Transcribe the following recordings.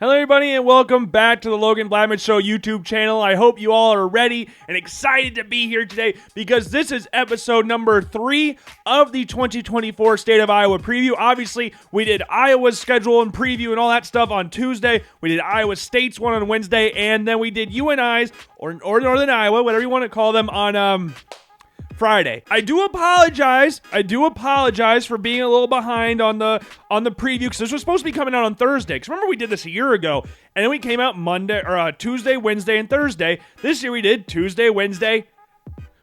Hello everybody and welcome back to the Logan Blackman Show YouTube channel. I hope you all are ready and excited to be here today because this is episode number 3 of the 2024 State of Iowa preview. Obviously, we did Iowa's schedule and preview and all that stuff on Tuesday. We did Iowa State's one on Wednesday, and then we did UNI's or Northern Iowa, whatever you want to call them, on Friday. I do apologize for being a little behind on the preview because this was supposed to be coming out on Thursday. Because remember, we did this a year ago, and then we came out Tuesday, Wednesday, and Thursday. This year we did Tuesday, Wednesday,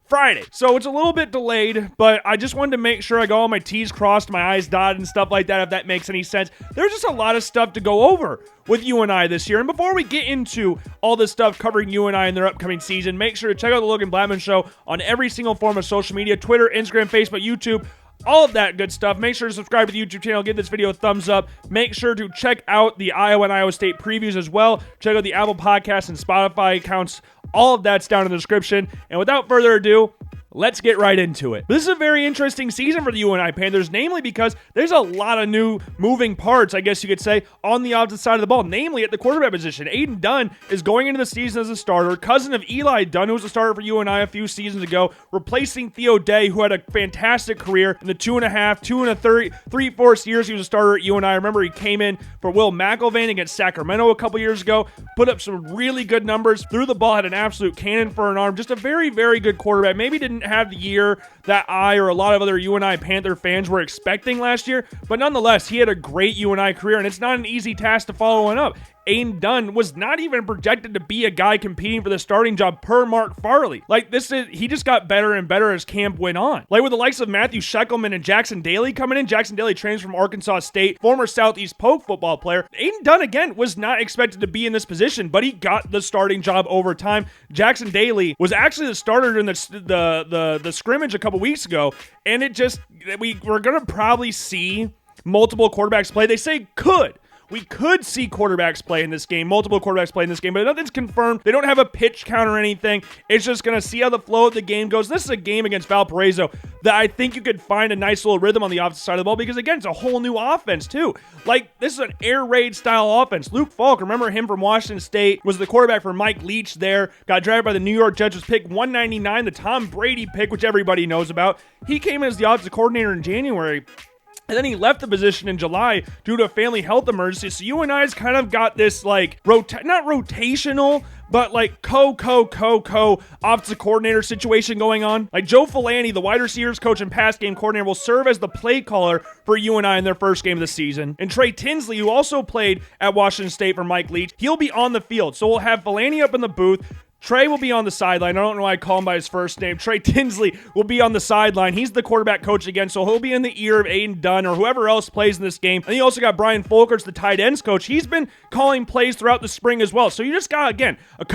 Friday. So it's a little bit delayed, but I just wanted to make sure I got all my T's crossed, my I's dotted, and stuff like that, if that makes any sense. There's just a lot of stuff to go over with UNI this year. And before we get into all this stuff covering UNI and their upcoming season, make sure to check out the Logan Blackman Show on every single form of social media: Twitter, Instagram, Facebook, YouTube, all of that good stuff. Make sure to subscribe to the YouTube channel. Give this video a thumbs up. Make sure to check out the Iowa and Iowa State previews as well. Check out the Apple Podcasts and Spotify accounts. All of that's down in the description. And without further ado, let's get right into it. This is a very interesting season for the UNI Panthers, namely because there's a lot of new moving parts, I guess you could say, on the opposite side of the ball, namely at the quarterback position. Aiden Dunn is going into the season as a starter, cousin of Eli Dunn, who was a starter for UNI a few seasons ago, replacing Theo Day, who had a fantastic career in the 3/4 years he was a starter at UNI. I remember he came in for Will McElvain against Sacramento a couple years ago, put up some really good numbers, threw the ball, had an absolute cannon for an arm, just a very, very good quarterback. Maybe didn't have the year that I or a lot of other UNI Panther fans were expecting last year, but nonetheless, he had a great UNI career, and it's not an easy task to follow one up. Aiden Dunn was not even projected to be a guy competing for the starting job per Mark Farley. He just got better and better as camp went on. Like with the likes of Matthew Shekelman and Jackson Daly coming in. Jackson Daly trains from Arkansas State, former Southeast Polk football player. Aiden Dunn, again, was not expected to be in this position, but he got the starting job over time. Jackson Daly was actually the starter during the scrimmage a couple weeks ago, and we're going to probably see multiple quarterbacks play. They say we could see quarterbacks play in this game, multiple quarterbacks play in this game, but nothing's confirmed. They don't have a pitch count or anything. It's just going to see how the flow of the game goes. This is a game against Valparaiso that I think you could find a nice little rhythm on the opposite side of the ball because, again, it's a whole new offense, too. This is an air raid style offense. Luke Falk, remember him from Washington State, was the quarterback for Mike Leach there, got drafted by the New York Jets, was picked 199, the Tom Brady pick, which everybody knows about. He came in as the offensive coordinator in January, and then he left the position in July due to a family health emergency. So UNI's kind of got this not rotational, but offensive coordinator situation going on. Joe Falani, the wide receivers coach and pass game coordinator, will serve as the play caller for UNI in their first game of the season. And Trey Tinsley, who also played at Washington State for Mike Leach, he'll be on the field. So we'll have Falani up in the booth. Trey will be on the sideline. I don't know why I call him by his first name. Trey Tinsley will be on the sideline. He's the quarterback coach again, so he'll be in the ear of Aiden Dunn or whoever else plays in this game. And you also got Brian Folkerts, the tight ends coach. He's been calling plays throughout the spring as well. So you just got, again, a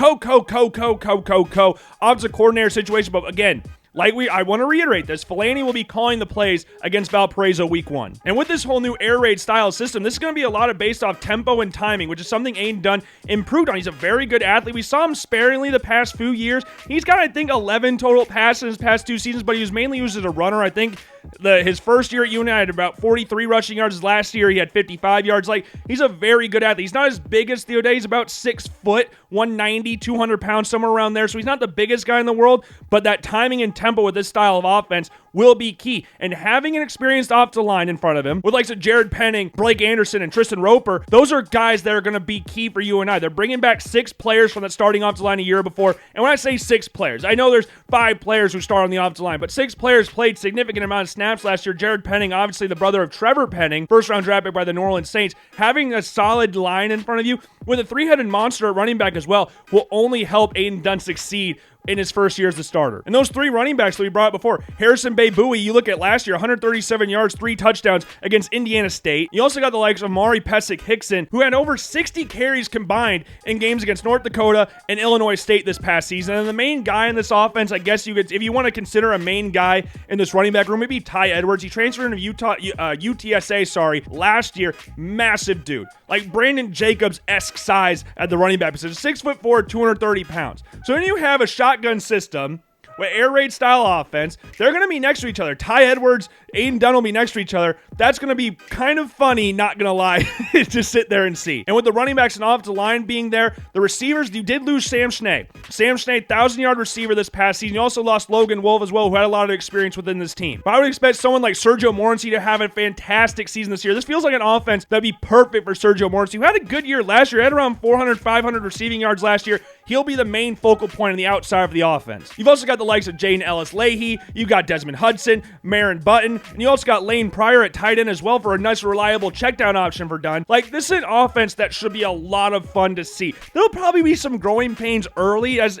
offensive coordinator situation. But again, I want to reiterate this, Falani will be calling the plays against Valparaiso week 1. And with this whole new air raid style system, this is going to be a lot of based off tempo and timing, which is something Aiden Dunn improved on. He's a very good athlete. We saw him sparingly the past few years. He's got, I think, 11 total passes in his past 2 seasons, but he was mainly used as a runner. I think his first year at UNI had about 43 rushing yards. His last year, he had 55 yards. He's a very good athlete. He's not as big as Theo Day. He's about 6 foot, 190, 200 pounds, somewhere around there. So he's not the biggest guy in the world, but that timing and tempo with this style of offense will be key. And having an experienced offensive line in front of him, with Jared Penning, Blake Anderson, and Tristan Roper, those are guys that are going to be key for UNI. They're bringing back 6 players from that starting offensive line a year before. And when I say 6 players, I know there's 5 players who start on the offensive line, but 6 players played significant amount of snaps last year. Jared Penning, obviously the brother of Trevor Penning, first-round draft pick by the New Orleans Saints. Having a solid line in front of you with a 3-headed monster at running back as well will only help Aiden Dunn succeed in his first year as the starter. And those 3 running backs that we brought up before, Harrison Bowie, you look at last year, 137 yards, 3 touchdowns against Indiana State. You also got the likes of Mari Pesic-Hickson, who had over 60 carries combined in games against North Dakota and Illinois State this past season. And the main guy in this offense, I guess you could, if you want to consider a main guy in this running back room, maybe Ty Edwards. He transferred into UTSA last year. Massive dude. Brandon Jacobs-esque size at the running back position. 6'4", 230 pounds. So when you have a shotgun system with air raid style offense, they're going to be next to each other. Ty Edwards Aiden Dunn will be next to each other. That's going to be kind of funny, not going to lie, to sit there and see. And with the running backs and offensive line being there, the receivers, you did lose Sam Schnee. Sam Schnee, 1,000-yard receiver this past season. You also lost Logan Wolf as well, who had a lot of experience within this team. But I would expect someone like Sergio Morency to have a fantastic season this year. This feels like an offense that'd be perfect for Sergio Morency, who had a good year last year, had around 400, 500 receiving yards last year. He'll be the main focal point on the outside of the offense. You've also got the likes of Jaden Ellis-Leahy, you've got Desmond Hudson, Marin Button, and you also got Lane Pryor at tight end as well for a nice, reliable checkdown option for Dunn. Like, this is an offense that should be a lot of fun to see. There'll probably be some growing pains early, as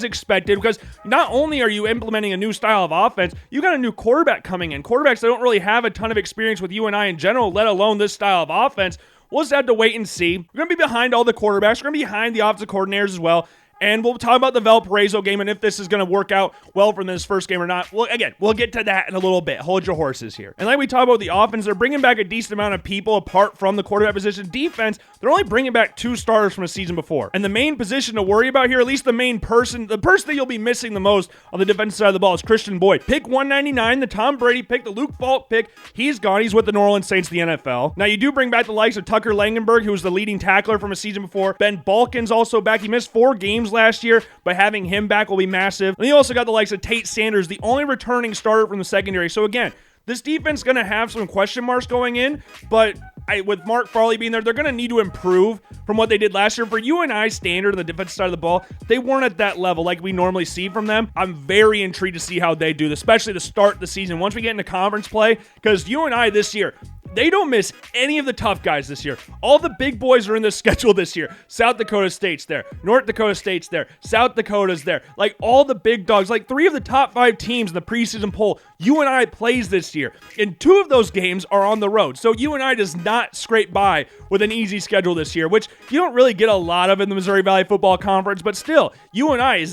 expected, because not only are you implementing a new style of offense, you got a new quarterback coming in. Quarterbacks that don't really have a ton of experience with UNI in general, let alone this style of offense. We'll just have to wait and see. We're going to be behind all the quarterbacks. We're going to be behind the offensive coordinators as well. And we'll talk about the Valparaiso game and if this is going to work out well for this first game or not. Well, again, we'll get to that in a little bit. Hold your horses here. And like we talk about the offense, they're bringing back a decent amount of people apart from the quarterback position. Defense, they're only bringing back 2 starters from a season before. And the main position to worry about here, at least the person that you'll be missing the most on the defensive side of the ball is Christian Boyd. Pick 199, the Tom Brady pick, the Luke Falk pick. He's gone. He's with the New Orleans Saints of the NFL. Now, you do bring back the likes of Tucker Langenberg, who was the leading tackler from a season before. Ben Balkin's also back. He missed 4 games last year, but having him back will be massive. And you also got the likes of Tate Sanders, the only returning starter from the secondary. So again, this defense is going to have some question marks going in, but with Mark Farley being there, they're going to need to improve from what they did last year. For UNI standard on the defensive side of the ball, they weren't at that level like we normally see from them. I'm very intrigued to see how they do, especially to start the season once we get into conference play, because UNI this year, they don't miss any of the tough guys this year. All the big boys are in the schedule this year. South Dakota State's there. North Dakota State's there. South Dakota's there. Like, all the big dogs, like 3 of the top 5 teams in the preseason poll, UNI plays this year. And 2 of those games are on the road. So UNI does not scrape by with an easy schedule this year, which you don't really get a lot of in the Missouri Valley Football Conference. But still, UNI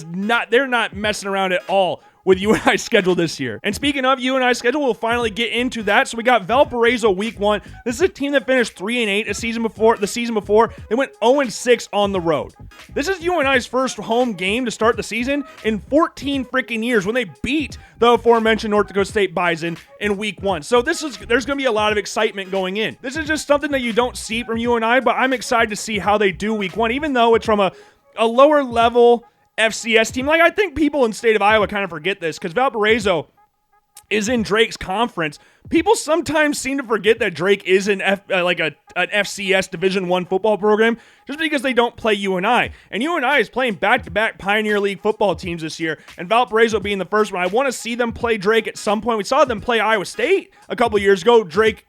they're not messing around at all with UNI's schedule this year. And speaking of UNI's schedule, we'll finally get into that. So we got Valparaiso week 1. This is a team that finished 3-8 the season before. They went 0-6 on the road. This is UNI's first home game to start the season in 14 freaking years when they beat the aforementioned North Dakota State Bison in week 1. So there's going to be a lot of excitement going in. This is just something that you don't see from UNI, but I'm excited to see how they do week 1, even though it's from a lower level FCS team. Like, I think people in the state of Iowa kind of forget this because Valparaiso is in Drake's conference. People sometimes seem to forget that Drake is an FCS Division I football program just because they don't play UNI. And UNI is playing back-to-back Pioneer League football teams this year, and Valparaiso being the first one. I want to see them play Drake at some point. We saw them play Iowa State a couple years ago. Drake.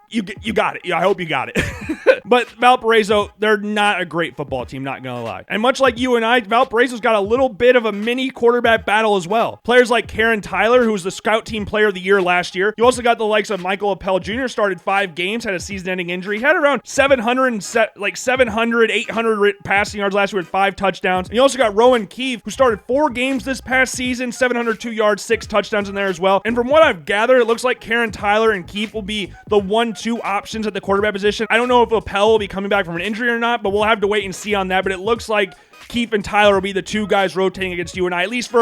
You got it. I hope you got it. But Valparaiso, they're not a great football team, not going to lie. And much like UNI, Valparaiso's got a little bit of a mini quarterback battle as well. Players like Karen Tyler, who was the scout team player of the year last year. You also got the likes of Michael Appel Jr., started 5 games, had a season-ending injury. He had around 700, 800 passing yards last year with 5 touchdowns. And you also got Rowan Keefe, who started 4 games this past season, 702 yards, 6 touchdowns in there as well. And from what I've gathered, it looks like Karen Tyler and Keefe will be the 1-2 options at the quarterback position. I don't know if Appel will be coming back from an injury or not, but we'll have to wait and see on that. But it looks like Keefe and Tyler will be the 2 guys rotating against UNI, at least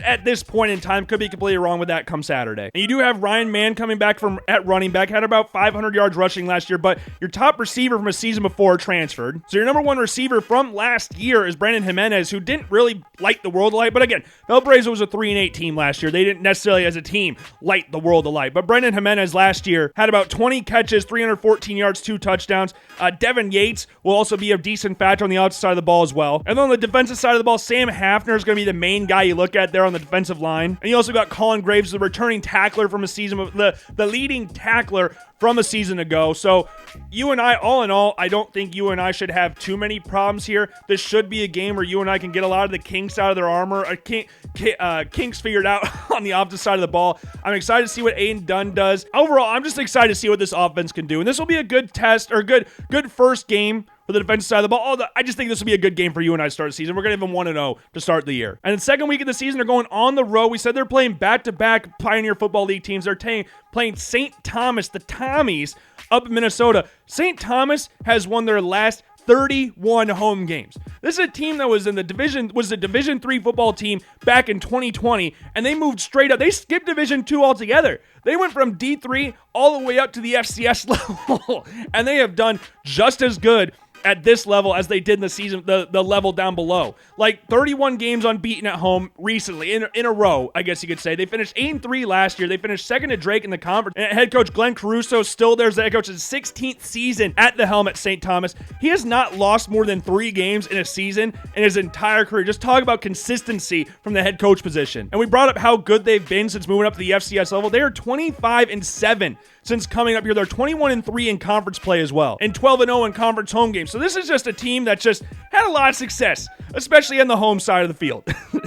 at this point in time. Could be completely wrong with that come Saturday. And you do have Ryan Mann coming back at running back, had about 500 yards rushing last year, but your top receiver from a season before transferred. So your number 1 receiver from last year is Brandon Jimenez, who didn't really light the world alight. But again, Valparaiso was a 3-8 team last year. They didn't necessarily as a team light the world alight. But Brandon Jimenez last year had about 20 catches, 314 yards, 2 touchdowns. Devin Yates will also be a decent factor on the outside of the ball as well. And then on the defensive side of the ball, Sam Hafner is going to be the main guy you look at there on the defensive line. And you also got Colin Graves, the returning tackler from a season, the leading tackler from a season ago. So UNI, all in all, I don't think UNI should have too many problems here. This should be a game where UNI can get a lot of the kinks out of their armor, kinks figured out on the opposite side of the ball. I'm excited to see what Aiden Dunn does. Overall, I'm just excited to see what this offense can do. And this will be a good test, or good first game for the defensive side of the ball. I just think this will be a good game for UNI to start the season. We're going to have them 1-0 to start the year. And the second week of the season, they're going on the road. We said they're playing back-to-back Pioneer Football League teams. They're playing St. Thomas, the Tommies, up in Minnesota. St. Thomas has won their last 31 home games. This is a team that was in the division, was a Division III football team back in 2020, and they moved straight up. They skipped Division II altogether. They went from D3 all the way up to the FCS level, and they have done just as good at this level as they did in the season, the level down below. Like 31 games unbeaten at home recently, in a row, I guess you could say. They finished 8-3 last year. They finished second to Drake in the conference. And head coach Glenn Caruso still there's the head coach's 16th season at the helm at St. Thomas. He has not lost more than 3 games in a season in his entire career. Just talk about consistency from the head coach position. And we brought up how good they've been since moving up to the FCS level. They are 25-7 since coming up here. They're 21-3 in conference play as well, and 12-0 in conference home games. So this is just a team that just had a lot of success, especially on the home side of the field.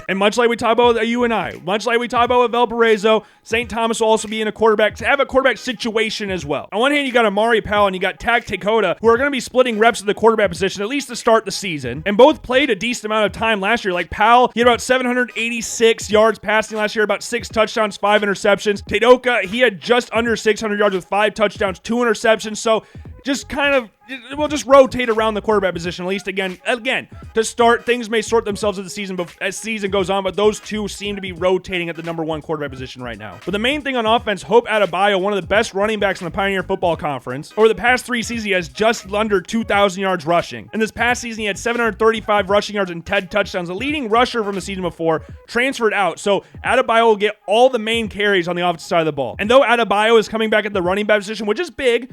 And much like we talk about at UNI, much like we talk about with Valparaiso, St. Thomas will also be in a quarterback situation as well. On one hand, you got Amari Powell and you got Tak Takota, who are going to be splitting reps at the quarterback position, at least to start the season, and both played a decent amount of time last year. Like Powell, he had about 786 yards passing last year, about 6 touchdowns, 5 interceptions. Tadoka, he had just under 600 yards with 5 touchdowns, 2 interceptions. So just kind of, we'll just rotate around the quarterback position, at least again, to start. Things may sort themselves as season goes on, but those two seem to be rotating at the number 1 quarterback position right now. But the main thing on offense, Hope Adebayo, one of the best running backs in the Pioneer Football Conference. Over the past 3 seasons, he has just under 2,000 yards rushing. In this past season, he had 735 rushing yards and 10 touchdowns. The leading rusher from the season before transferred out, so Adebayo will get all the main carries on the offensive side of the ball. And though Adebayo is coming back at the running back position, which is big,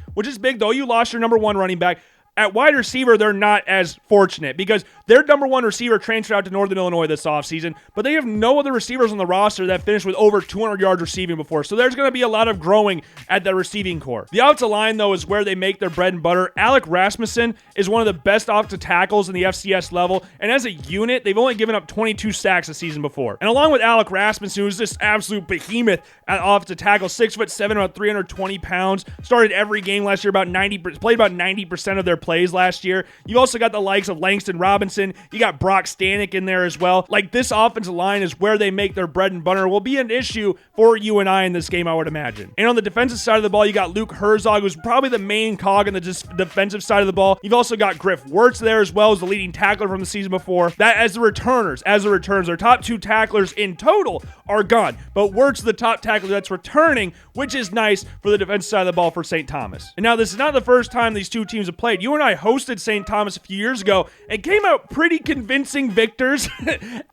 though you lost your number 1 running back, at wide receiver, they're not as fortunate because their number 1 receiver transferred out to Northern Illinois this offseason, but they have no other receivers on the roster that finished with over 200 yards receiving before, so there's going to be a lot of growing at the receiving core. The offensive line, though, is where they make their bread and butter. Alec Rasmussen is one of the best offensive tackles in the FCS level, and as a unit, they've only given up 22 sacks the season before. And along with Alec Rasmussen, who's this absolute behemoth at offensive tackle, 6'7", about 320 pounds, started every game last year, played about 90% of their plays last year. You also got the likes of Langston Robinson. You got Brock Stanek in there as well. Like, this offensive line is where they make their bread and butter. Will be an issue for UNI in this game, I would imagine. And on the defensive side of the ball, you got Luke Herzog, who's probably the main cog on the defensive side of the ball. You've also got Griff Wirtz there as well as the leading tackler from the season before. That as the returners, their top 2 tacklers in total are gone. But Wirtz is the top tackler that's returning, which is nice for the defensive side of the ball for St. Thomas. And now this is not the first time these two teams have played. UNI hosted St. Thomas a few years ago and came out pretty convincing victors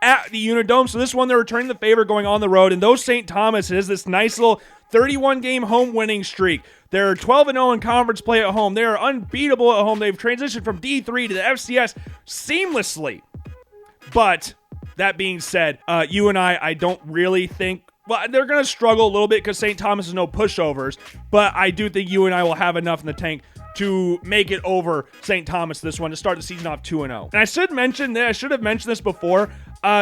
at the Unidome. So this one, they're returning the favor going on the road. And though St. Thomas has this nice little 31-game home winning streak, they're 12-0 in conference play at home. They are unbeatable at home. They've transitioned from D3 to the FCS seamlessly. But that being said, UNI, I don't really think, well, they're going to struggle a little bit because St. Thomas is no pushovers, but I do think UNI will have enough in the tank to make it over St. Thomas this one to start the season off 2-0. And I should have mentioned this before.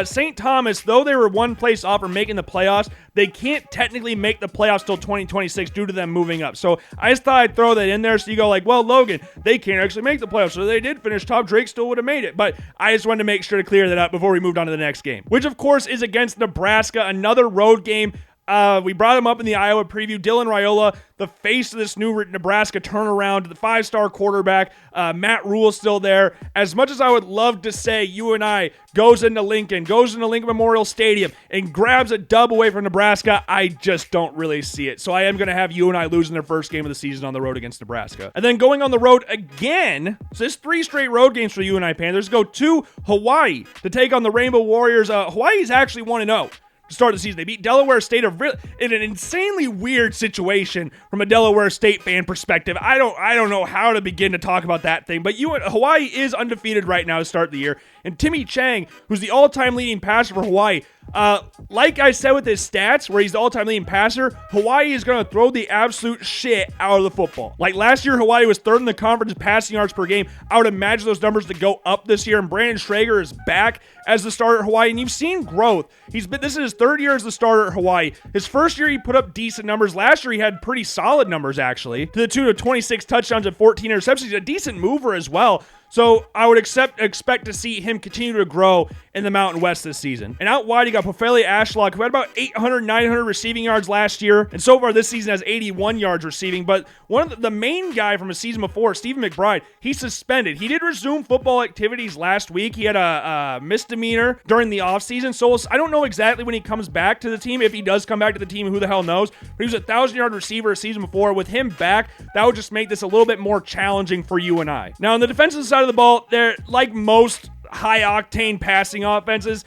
St. Thomas, though they were one place off from making the playoffs, they can't technically make the playoffs till 2026 due to them moving up. So I just thought I'd throw that in there so you go like, well, Logan, they can't actually make the playoffs. So they did finish top. Drake still would have made it. But I just wanted to make sure to clear that up before we moved on to the next game, which of course is against Nebraska, another road game. We brought him up in the Iowa preview. Dylan Raiola, the face of this new Nebraska turnaround, the 5-star quarterback. Matt Rule's still there. As much as I would love to say UNI goes into Lincoln Memorial Stadium and grabs a dub away from Nebraska, I just don't really see it. So I am going to have UNI losing their first game of the season on the road against Nebraska. And then going on the road again, so this 3 straight road games for UNI Panthers, go to Hawaii to take on the Rainbow Warriors. Hawaii's actually 1-0. To start the season. They beat Delaware State in an insanely weird situation from a Delaware State fan perspective. I don't know how to begin to talk about that thing, but Hawaii is undefeated right now to start the year. And Timmy Chang, who's the all-time leading passer for Hawaii, like I said with his stats, where he's the all-time leading passer, Hawaii is going to throw the absolute shit out of the football. Like last year, Hawaii was 3rd in the conference in passing yards per game. I would imagine those numbers to go up this year, and Brandon Schrager is back as the starter at Hawaii, and you've seen growth. This is his 3rd year as the starter at Hawaii. His first year, he put up decent numbers. Last year, he had pretty solid numbers, actually, to the tune of 26 touchdowns and 14 interceptions. He's a decent mover as well. So I would expect to see him continue to grow in the Mountain West this season. And out wide, you got Pofele Ashlock, who had about 800, 900 receiving yards last year. And so far this season has 81 yards receiving. But one of the main guy from a season before, Stephen McBride, he's suspended. He did resume football activities last week. He had a misdemeanor during the offseason. So I don't know exactly when he comes back to the team. If he does come back to the team, who the hell knows? But he was a 1,000-yard receiver a season before. With him back, that would just make this a little bit more challenging for UNI. Now, on the defensive side of the ball, they're like most high-octane passing offenses,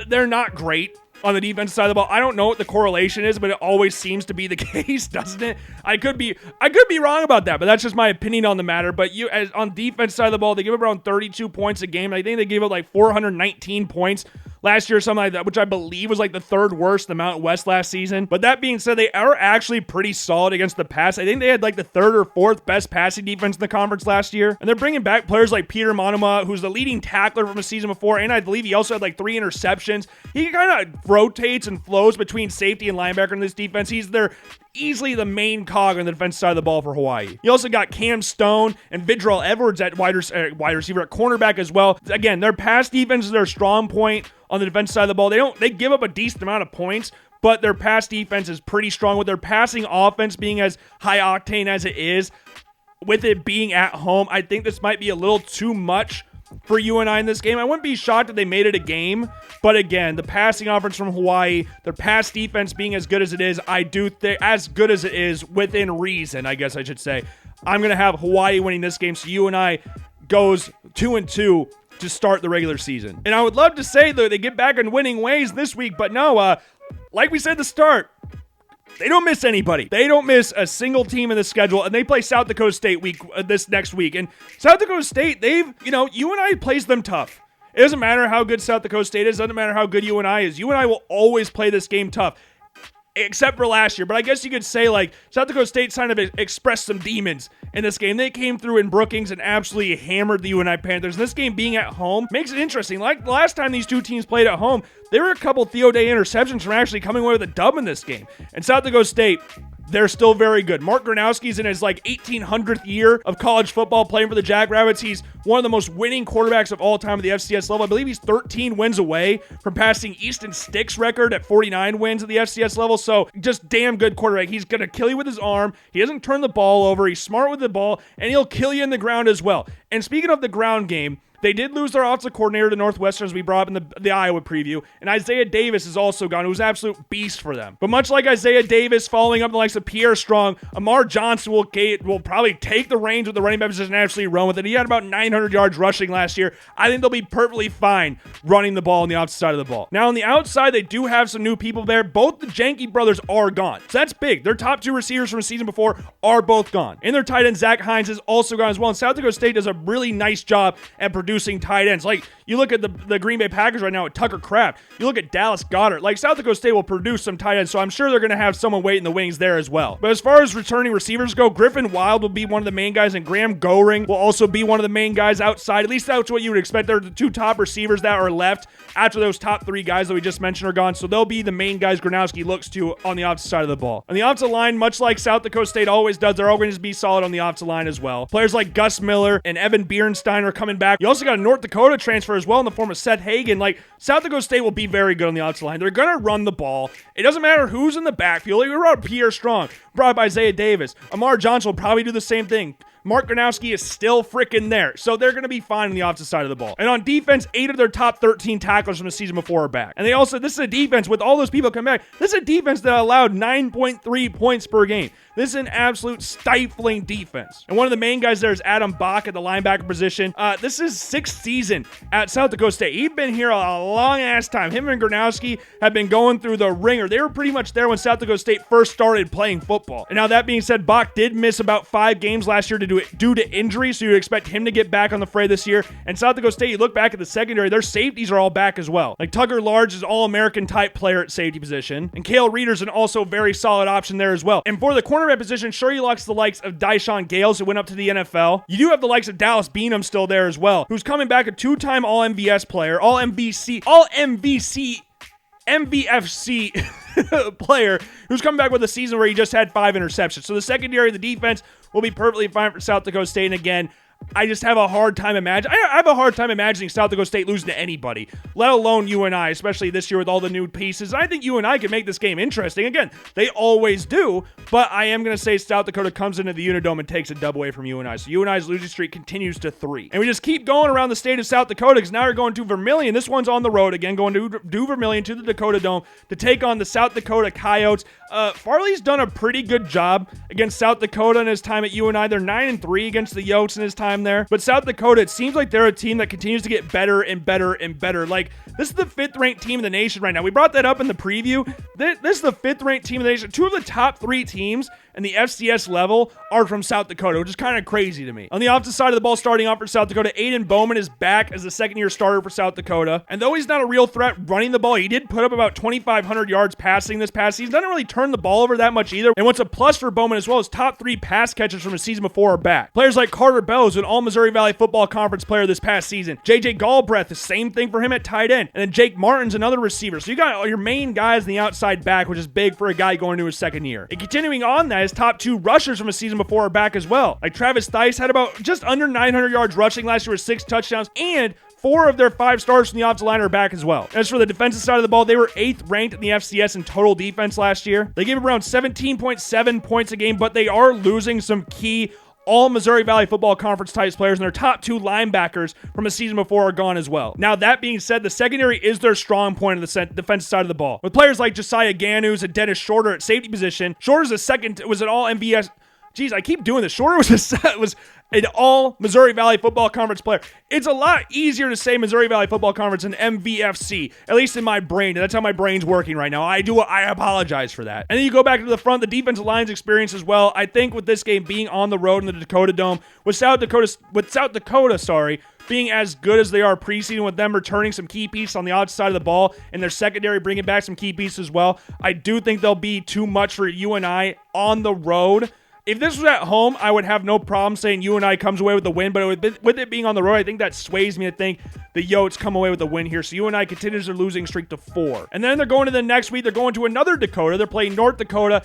they're not great on the defensive side of the ball. I don't know what the correlation is, but it always seems to be the case, doesn't it? I could be wrong about that, but that's just my opinion on the matter. But on defense side of the ball, they give up around 32 points a game. I think they gave up like 419 points last year or something like that, which I believe was like the third worst in the Mountain West last season. But that being said, they are actually pretty solid against the pass. I think they had like the third or fourth best passing defense in the conference last year. And they're bringing back players like Peter Monoma, who's the leading tackler from a season before, and I believe he also had like 3 interceptions. He kind of rotates and flows between safety and linebacker in this defense. He's easily the main cog on the defensive side of the ball for Hawaii. You also got Cam Stone and Vidrell Edwards at wide receiver, at cornerback as well. Again, their pass defense is their strong point on the defensive side of the ball. They give up a decent amount of points, but their pass defense is pretty strong. With their passing offense being as high octane as it is, with it being at home, I think this might be a little too much for UNI in this game. I wouldn't be shocked if they made it a game, but again, the passing offense from Hawaii, their pass defense being as good as it is, I do think as good as it is within reason, I guess I should say. I'm going to have Hawaii winning this game, so UNI goes 2-2 to start the regular season. And I would love to say, though, they get back in winning ways this week, but no, like we said at the start, they don't miss anybody. They don't miss a single team in the schedule, and they play South Dakota State this next week. And South Dakota State, UNI plays them tough. It doesn't matter how good South Dakota State is. It doesn't matter how good UNI is. UNI will always play this game tough, except for last year. But I guess you could say, like, South Dakota State kind of expressed some demons in this game. They came through in Brookings and absolutely hammered the UNI Panthers. And this game being at home makes it interesting. Like the last time these two teams played at home, there were a couple Theo Day interceptions from actually coming away with a dub in this game. And South Dakota State, they're still very good. Mark Gronowski's in his 1800th year of college football playing for the Jackrabbits. He's one of the most winning quarterbacks of all time at the FCS level. I believe he's 13 wins away from passing Easton Stick's record at 49 wins at the FCS level. So just damn good quarterback. He's going to kill you with his arm. He doesn't turn the ball over. He's smart with the ball, and he'll kill you in the ground as well. And speaking of the ground game, they did lose their offensive coordinator to Northwestern, as we brought up in the Iowa preview, and Isaiah Davis is also gone, who's an absolute beast for them. But much like Isaiah Davis following up the likes of Pierre Strong, Amar Johnson will probably take the reins with the running back position and actually run with it. He had about 900 yards rushing last year. I think they'll be perfectly fine running the ball on the outside side of the ball. Now on the outside, they do have some new people there. Both the Janke brothers are gone, so that's big. Their top 2 receivers from a season before are both gone, and their tight end Zach Hines is also gone as well. And South Dakota State does a really nice job at producing tight ends. Like, you look at the Green Bay Packers right now with Tucker Kraft. You look at Dallas Goedert. Like, South Dakota State will produce some tight ends, so I'm sure they're going to have someone wait in the wings there as well. But as far as returning receivers go, Griffin Wild will be one of the main guys, and Graham Goring will also be one of the main guys outside. At least that's what you would expect. They're the 2 top receivers that are left after those top 3 guys that we just mentioned are gone, so they'll be the main guys Gronowski looks to on the offensive side of the ball. On the offensive line, much like South Dakota State always does, they're all going to be solid on the offensive line as well. Players like Gus Miller and Evan Bierenstein are coming back. You also got a North Dakota transfer as well in the form of Seth Hagen. Like, South Dakota State will be very good on the offensive line. They're going to run the ball. It doesn't matter who's in the backfield. Like, we brought Pierre Strong, brought up Isaiah Davis. Amar Johnson will probably do the same thing. Mark Gronowski is still freaking there, so they're going to be fine on the offensive side of the ball. And on defense, 8 of their top 13 tacklers from the season before are back. And this is a defense with all those people coming back. This is a defense that allowed 9.3 points per game. This is an absolute stifling defense. And one of the main guys there is Adam Bach at the linebacker position. This is 6th season at South Dakota State. He's been here a long-ass time. Him and Gronowski have been going through the ringer. They were pretty much there when South Dakota State first started playing football. And now that being said, Bach did miss about 5 games last year due to injury, so you'd expect him to get back on the fray this year. And South Dakota State, you look back at the secondary, their safeties are all back as well. Like, Tucker Large is all-American type player at safety position, and Cale Reeder's an also very solid option there as well. And for the cornerback position, sure, you lost the likes of Dyshawn Gales, who went up to the NFL. You do have the likes of Dallas Beanham still there as well, who's coming back, a 2-time All-MVS player, All-MVC player who's coming back with a season where he just had 5 interceptions. So the secondary, the defense will be perfectly fine for South Dakota State. And again, I just have a hard time imagining. I have a hard time imagining South Dakota State losing to anybody, let alone UNI, especially this year with all the new pieces. I think UNI can make this game interesting. Again, they always do, but I am going to say South Dakota comes into the Unidome and takes a dub away from UNI. So UNI's losing streak continues to 3. And we just keep going around the state of South Dakota because now we're going to Vermilion. This one's on the road again, going to do Vermilion to the Dakota Dome to take on the South Dakota Coyotes. Farley's done a pretty good job against South Dakota in his time at UNI. They're 9-3 against the Yotes in his time there. But South Dakota, it seems like they're a team that continues to get better and better and better. Like, this is the 5th ranked team in the nation right now. We brought that up in the preview. This is the 5th ranked team in the nation. 2 of the top 3 teams in the FCS level are from South Dakota, which is kind of crazy to me. On the opposite side of the ball, starting off for South Dakota, Aiden Bowman is back as the second-year starter for South Dakota. And though he's not a real threat running the ball, he did put up about 2,500 yards passing this past season. Doesn't really turn the ball over that much either. And what's a plus for Bowman as well is top 3 pass catchers from a season before are back. Players like Carter Bell, who's an All-Missouri Valley Football Conference player this past season. JJ Galbraith, the same thing for him at tight end. And then Jake Martin's another receiver. So you got all your main guys in the outside back, which is big for a guy going into his second year. And continuing on that, his top 2 rushers from a season before are back as well. Like Travis Theis had about just under 900 yards rushing last year with 6 touchdowns, and 4 of their 5 stars from the offensive line are back as well. As for the defensive side of the ball, they were 8th ranked in the FCS in total defense last year. They gave up around 17.7 points a game, but they are losing some key All-Missouri Valley Football Conference types players, and their top 2 linebackers from a season before are gone as well. Now, that being said, the secondary is their strong point of the defensive side of the ball. With players like Josiah Ganu's and Dennis Shorter at safety position. Shorter's was an all-MVS. Jeez, I keep doing this. Shorter was an all-Missouri Valley Football Conference player. It's a lot easier to say Missouri Valley Football Conference than MVFC, at least in my brain. And that's how my brain's working right now. I apologize for that. And then you go back to the front, the defensive line's experience as well. I think with this game being on the road in the Dakota Dome, with South Dakota, being as good as they are preseason, with them returning some key pieces on the outside side of the ball and their secondary bringing back some key pieces as well, I do think they'll be too much for UNI on the road. If this was at home, I would have no problem saying UNI comes away with the win, but with it being on the road, I think that sways me to think the Yotes come away with the win here. So UNI continues their losing streak to 4. And then they're going to the next week. They're going to another Dakota. They're playing North Dakota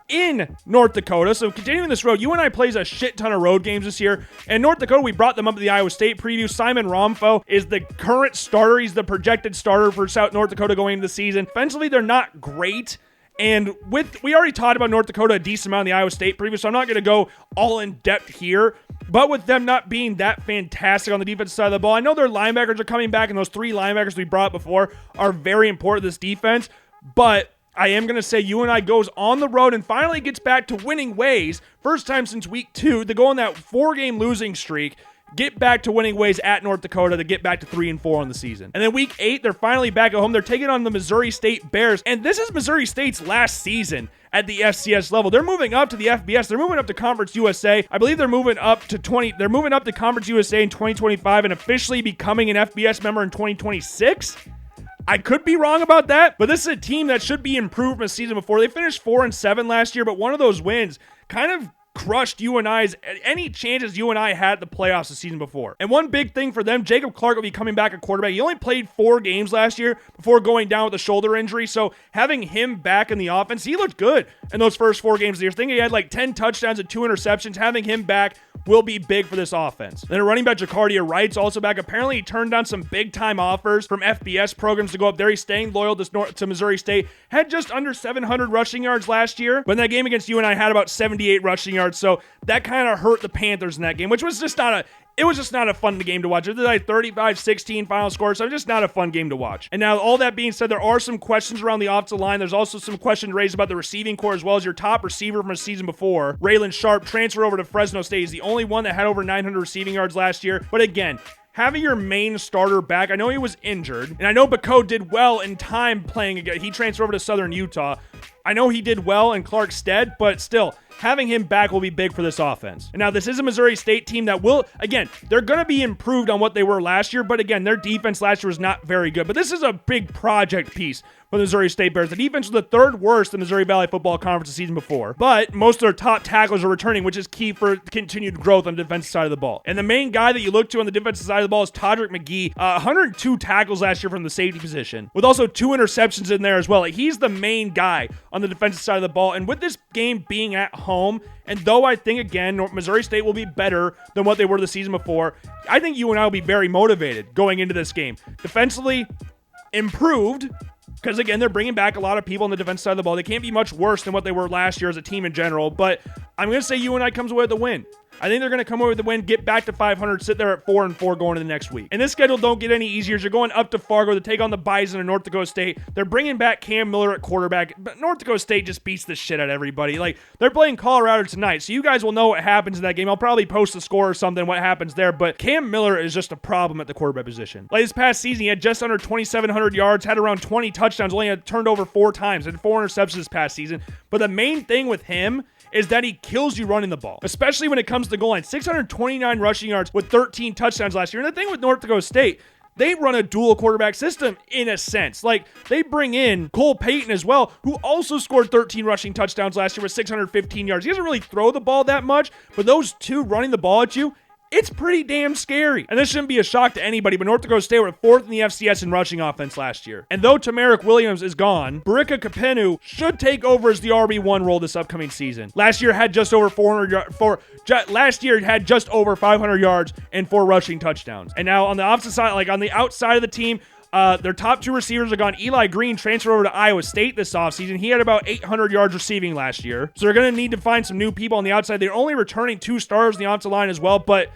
in North Dakota. So continuing this road, UNI plays a shit ton of road games this year. And North Dakota, we brought them up at the Iowa State preview. Simon Romfo is the current starter. He's the projected starter for North Dakota going into the season. Offensively, they're not great. And we already talked about North Dakota a decent amount in the Iowa State preview, so I'm not going to go all in depth here. But with them not being that fantastic on the defensive side of the ball, I know their linebackers are coming back, and those 3 linebackers we brought before are very important to this defense. But I am going to say UNI goes on the road and finally gets back to winning ways. First time since week 2 to go on that 4-game losing streak. Get back to winning ways at North Dakota to get back to 3-4 on the season. And then week 8, they're finally back at home. They're taking on the Missouri State Bears. And this is Missouri State's last season at the FCS level. They're moving up to the FBS. They're moving up to Conference USA. I believe they're moving up to Conference USA in 2025 and officially becoming an FBS member in 2026. I could be wrong about that, but this is a team that should be improved from a season before. They finished 4-7 last year, but one of those wins kind of crushed UNI's any chances UNI had the playoffs the season before. And one big thing for them, Jacob Clark will be coming back at quarterback. He only played 4 games last year before going down with a shoulder injury. So having him back in the offense, he looked good in those first 4 games of the year. I think he had like 10 touchdowns and 2 interceptions. Having him back will be big for this offense. Then a running back, Jacardia Wright's also back. Apparently he turned down some big time offers from FBS programs to go up there. He's staying loyal to Missouri State. Had just under 700 rushing yards last year, but in that game against UNI had about 78 rushing yards. So that kind of hurt the Panthers in that game, which was just not a fun game to watch. It was like 35-16 final score, so just not a fun game to watch. And now, all that being said, there are some questions around the offensive line. There's also some questions raised about the receiving core, as well as your top receiver from a season before. Raylan Sharp transferred over to Fresno State. He's the only one that had over 900 receiving yards last year. But again, having your main starter back, I know he was injured, and I know Bako did well in time playing again. He transferred over to Southern Utah. I know he did well in Clark's stead, but still, having him back will be big for this offense. And now, this is a Missouri State team that will, again, they're going to be improved on what they were last year, but again, their defense last year was not very good. But this is a big project piece for the Missouri State Bears. The defense was the third worst in the Missouri Valley Football Conference the season before, but most of their top tacklers are returning, which is key for continued growth on the defensive side of the ball. And the main guy that you look to on the defensive side of the ball is Todrick McGee. 102 tackles last year from the safety position, with also 2 interceptions in there as well. Like, he's the main guy on the defensive side of the ball. And with this game being at home, and though I think, again, Missouri State will be better than what they were the season before, I think UNI will be very motivated going into this game. Defensively, improved, because, again, they're bringing back a lot of people on the defensive side of the ball. They can't be much worse than what they were last year as a team in general, but I'm going to say UNI comes away with the win. I think they're going to come away with the win, get back to 500, sit there at 4-4 going into the next week. And this schedule don't get any easier. You're going up to Fargo to take on the Bison in North Dakota State. They're bringing back Cam Miller at quarterback, but North Dakota State just beats the shit out of everybody. Like, they're playing Colorado tonight, so you guys will know what happens in that game. I'll probably post the score or something, what happens there, but Cam Miller is just a problem at the quarterback position. Like, this past season, he had just under 2,700 yards, had around 20 touchdowns, only had turned over 4 times, and 4 interceptions this past season. But the main thing with him is that he kills you running the ball, especially when it comes to the goal line. 629 rushing yards with 13 touchdowns last year. And the thing with North Dakota State, they run a dual quarterback system in a sense. Like, they bring in Cole Payton as well, who also scored 13 rushing touchdowns last year with 615 yards. He doesn't really throw the ball that much, but those two running the ball at you, it's pretty damn scary. And this shouldn't be a shock to anybody, but North Dakota State were 4th in the FCS in rushing offense last year. And though Tamarick Williams is gone, Barika Kapenu should take over as the RB1 role this upcoming season. Last year had just over 500 yards and 4 rushing touchdowns. And now on the opposite side, like on the outside of the team, their top 2 receivers are gone. Eli Green transferred over to Iowa State this offseason. He had about 800 yards receiving last year. So they're going to need to find some new people on the outside. They're only returning 2 stars in the offensive line as well, but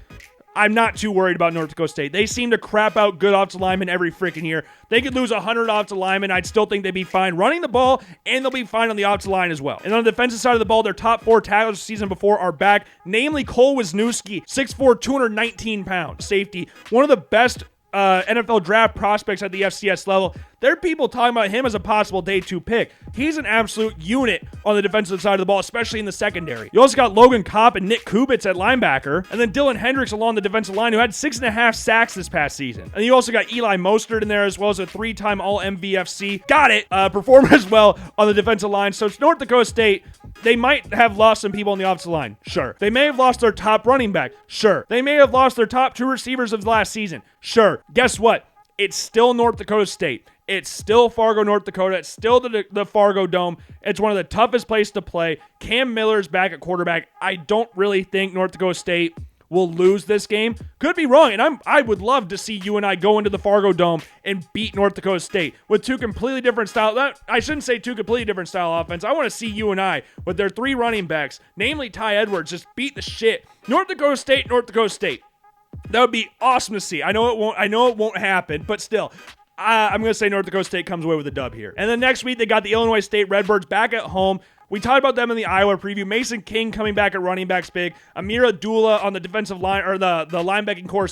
I'm not too worried about North Dakota State. They seem to crap out good offensive linemen every freaking year. They could lose 100 offensive linemen. I'd still think they'd be fine running the ball, and they'll be fine on the offensive line as well. And on the defensive side of the ball, their top 4 tacklers the season before are back, namely Cole Wisniewski, 6'4", 219 pounds, safety. One of the best NFL draft prospects at the FCS level. There are people talking about him as a possible day 2 pick. He's an absolute unit on the defensive side of the ball, especially in the secondary. You also got Logan Kopp and Nick Kubitz at linebacker, and then Dylan Hendricks along the defensive line, who had 6.5 sacks this past season. And you also got Eli Mostert in there, as well as a 3-time All-MVFC. Got it. Performed as well on the defensive line. So it's North Dakota State. They might have lost some people on the offensive line. Sure. They may have lost their top running back. Sure. They may have lost their top 2 receivers of last season. Sure. Guess what? It's still North Dakota State. It's still Fargo, North Dakota. It's still the Fargo Dome. It's one of the toughest places to play. Cam Miller's back at quarterback. I don't really think North Dakota State will lose this game. Could be wrong, and I would love to see UNI go into the Fargo Dome and beat North Dakota State with 2 completely different style. I shouldn't say 2 completely different style offense. I want to see UNI with their 3 running backs, namely Ty Edwards, just beat the shit. North Dakota State. That would be awesome to see. I know it won't happen, but still. I'm going to say North Dakota State comes away with a dub here. And then next week, they got the Illinois State Redbirds back at home. We talked about them in the Iowa preview. Mason King coming back at running backs big. Amir Abdullah on the defensive line, or the linebacking core,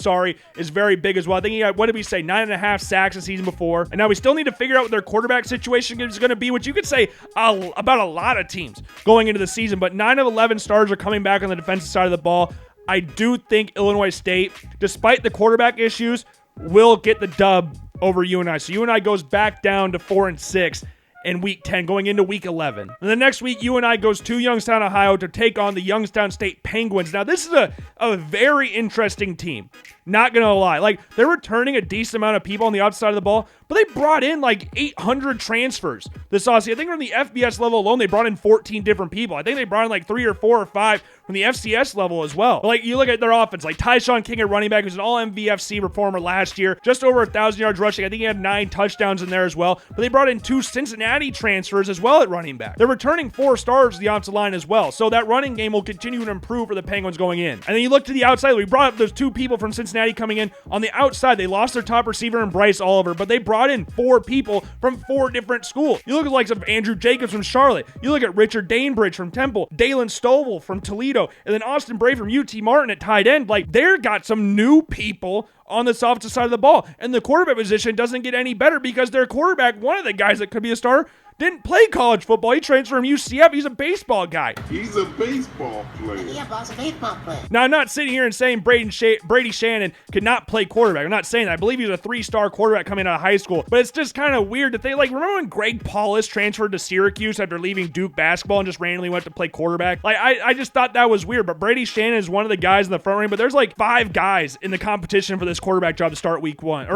is very big as well. I think he got, 9.5 sacks the season before. And now we still need to figure out what their quarterback situation is going to be, which you could say about a lot of teams going into the season. But 9 of 11 stars are coming back on the defensive side of the ball. I do think Illinois State, despite the quarterback issues, will get the dub over UNI. So UNI goes back down to 4-6 in week 10, going into week 11. And the next week, UNI goes to Youngstown, Ohio to take on the Youngstown State Penguins. Now, this is a very interesting team. Not going to lie. Like, they're returning a decent amount of people on the outside of the ball, but they brought in like 800 transfers this offseason. I think from the FBS level alone, they brought in 14 different people. I think they brought in like 3 or 4 or 5 from the FCS level as well. But like, you look at their offense, like Tyshawn King at running back, who's an all-MVFC performer last year, just over 1,000 yards rushing. I think he had 9 touchdowns in there as well. But they brought in 2 Cincinnati transfers as well at running back. They're returning 4 stars to the offensive line as well. So that running game will continue to improve for the Penguins going in. And then you look to the outside. We brought up those 2 people from Cincinnati coming in. On the outside, they lost their top receiver in Bryce Oliver, but they brought in 4 people from 4 different schools. You look at the likes of Andrew Jacobs from Charlotte. You look at Richard Dainbridge from Temple, Dalen Stovall from Toledo, and then Austin Bray from UT Martin at tight end. Like, they've got some new people on the offensive side of the ball, and the quarterback position doesn't get any better because their quarterback, one of the guys that could be a star, didn't play college football. He transferred from UCF. He's a baseball guy. He's a baseball player. Yeah, boss, a baseball player. Now, I'm not sitting here and saying Brady Shannon could not play quarterback. I'm not saying that. I believe he was a 3-star quarterback coming out of high school. But it's just kind of weird that they, remember when Greg Paulus transferred to Syracuse after leaving Duke basketball and just randomly went to play quarterback? I just thought that was weird. But Brady Shannon is one of the guys in the front ring. But there's 5 guys in the competition for this quarterback job to start week 1.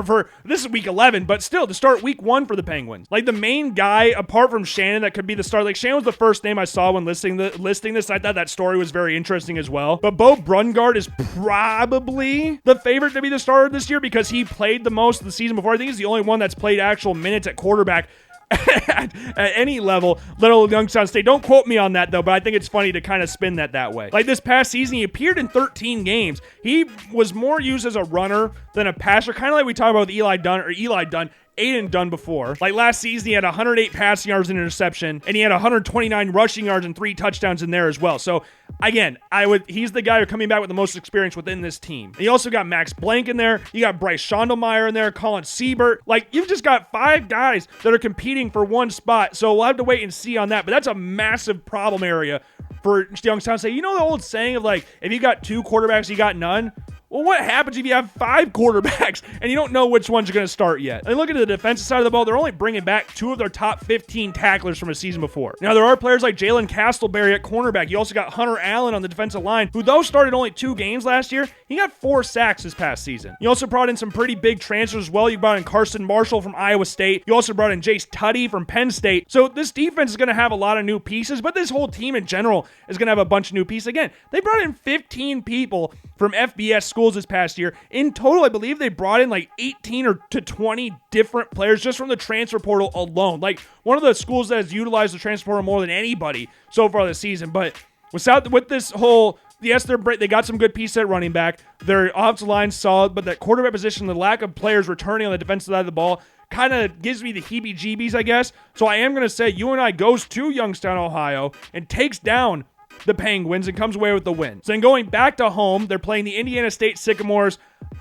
This is week 11, but still to start week 1 for the Penguins. The main guy, apart from Shannon, that could be the start. Shannon was the first name I saw when listing this. I thought that story was very interesting as well. But Bo Brungard is probably the favorite to be the starter this year because he played the most of the season before. I think he's the only one that's played actual minutes at quarterback at any level, let alone Youngstown State. Don't quote me on that, though, but I think it's funny to kind of spin that way. This past season, he appeared in 13 games. He was more used as a runner than a passer, kind of like we talked about with Eli Dunn, Aiden Dunn before. Last season, he had 108 passing yards and interception, and he had 129 rushing yards and 3 touchdowns in there as well. So, again, he's the guy who's coming back with the most experience within this team. And you also got Max Blank in there. You got Bryce Schondelmeyer in there, Colin Siebert. You've just got 5 guys that are competing for one spot. So we'll have to wait and see on that. But that's a massive problem area for Youngstown State. You know the old saying of if you got 2 quarterbacks, you got none? Well, what happens if you have 5 quarterbacks and you don't know which ones are going to start yet? And look at the defensive side of the ball. They're only bringing back 2 of their top 15 tacklers from a season before. Now, there are players like Jalen Castleberry at cornerback. You also got Hunter Allen on the defensive line, who though started only 2 games last year, he got 4 sacks this past season. You also brought in some pretty big transfers as well. You brought in Carson Marshall from Iowa State. You also brought in Jace Tutty from Penn State. So this defense is going to have a lot of new pieces, but this whole team in general is going to have a bunch of new pieces. Again, they brought in 15 people from FBS schools this past year. In total, I believe they brought in 18 or to 20 different players just from the transfer portal alone. One of the schools that has utilized the transfer portal more than anybody so far this season. But with this whole, yes, they got some good pieces at running back. Their offensive line's solid, but that quarterback position, the lack of players returning on the defensive side of the ball, kind of gives me the heebie-jeebies, I guess. So I am going to say UNI goes to Youngstown, Ohio, and takes down the Penguins and comes away with the win. So then going back to home, they're playing the Indiana State Sycamores.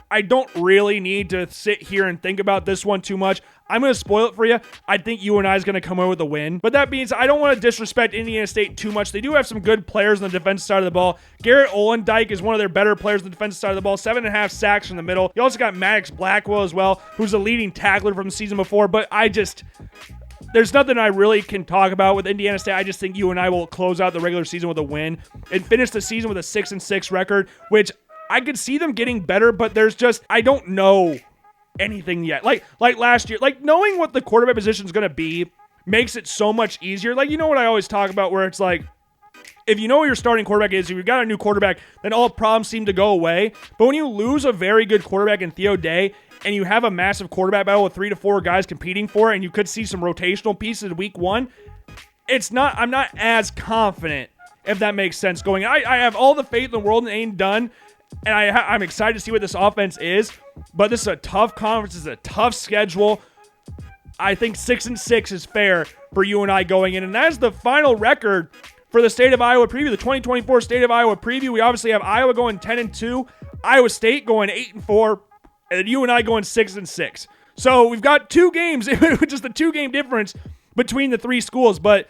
I don't really need to sit here and think about this one too much. I'm going to spoil it for you. I think UNI is going to come away with a win. But that means I don't want to disrespect Indiana State too much. They do have some good players on the defensive side of the ball. Garrett Olendike is one of their better players on the defensive side of the ball. 7.5 sacks from the middle. You also got Maddox Blackwell as well, who's the leading tackler from the season before. But there's nothing I really can talk about with Indiana State. I just think UNI will close out the regular season with a win and finish the season with a 6-6 record, which I could see them getting better, but I don't know anything yet. Like last year, knowing what the quarterback position is going to be makes it so much easier. You know what I always talk about where it's if you know who your starting quarterback is, if you've got a new quarterback, then all problems seem to go away. But when you lose a very good quarterback in Theo Day, and you have a massive quarterback battle with 3 to 4 guys competing for it, and you could see some rotational pieces in week 1, I'm not as confident, if that makes sense, going. I have all the faith in the world in Aiden Dunn, and I'm excited to see what this offense is, but this is a tough conference, this is a tough schedule. I think 6-6 is fair for UNI going in, and that is the final record for the State of Iowa preview, the 2024 State of Iowa preview. We obviously have Iowa going 10-2, Iowa State going 8-4, and UNI going 6-6. So we've got 2 games, just a 2-game difference between the 3 schools. But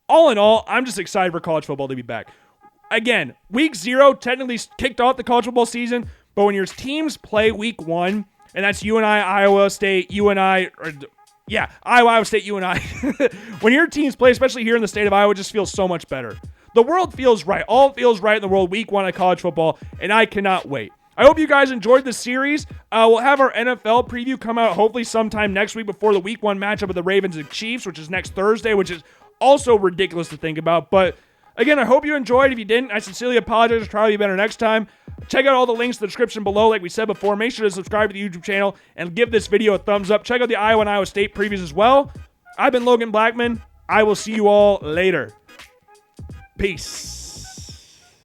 all in all, I'm just excited for college football to be back. Again, week 0 technically kicked off the college football season, but when your teams play week 1, and that's UNI, Iowa State, Iowa State, UNI. When your teams play, especially here in the state of Iowa, it just feels so much better. The world feels right. All feels right in the world week 1 of college football, and I cannot wait. I hope you guys enjoyed this series. We'll have our NFL preview come out hopefully sometime next week before the week 1 matchup of the Ravens and Chiefs, which is next Thursday, which is also ridiculous to think about. But again, I hope you enjoyed. If you didn't, I sincerely apologize. I'll try to be better next time. Check out all the links in the description below, like we said before. Make sure to subscribe to the YouTube channel and give this video a thumbs up. Check out the Iowa and Iowa State previews as well. I've been Logan Blackman. I will see you all later. Peace.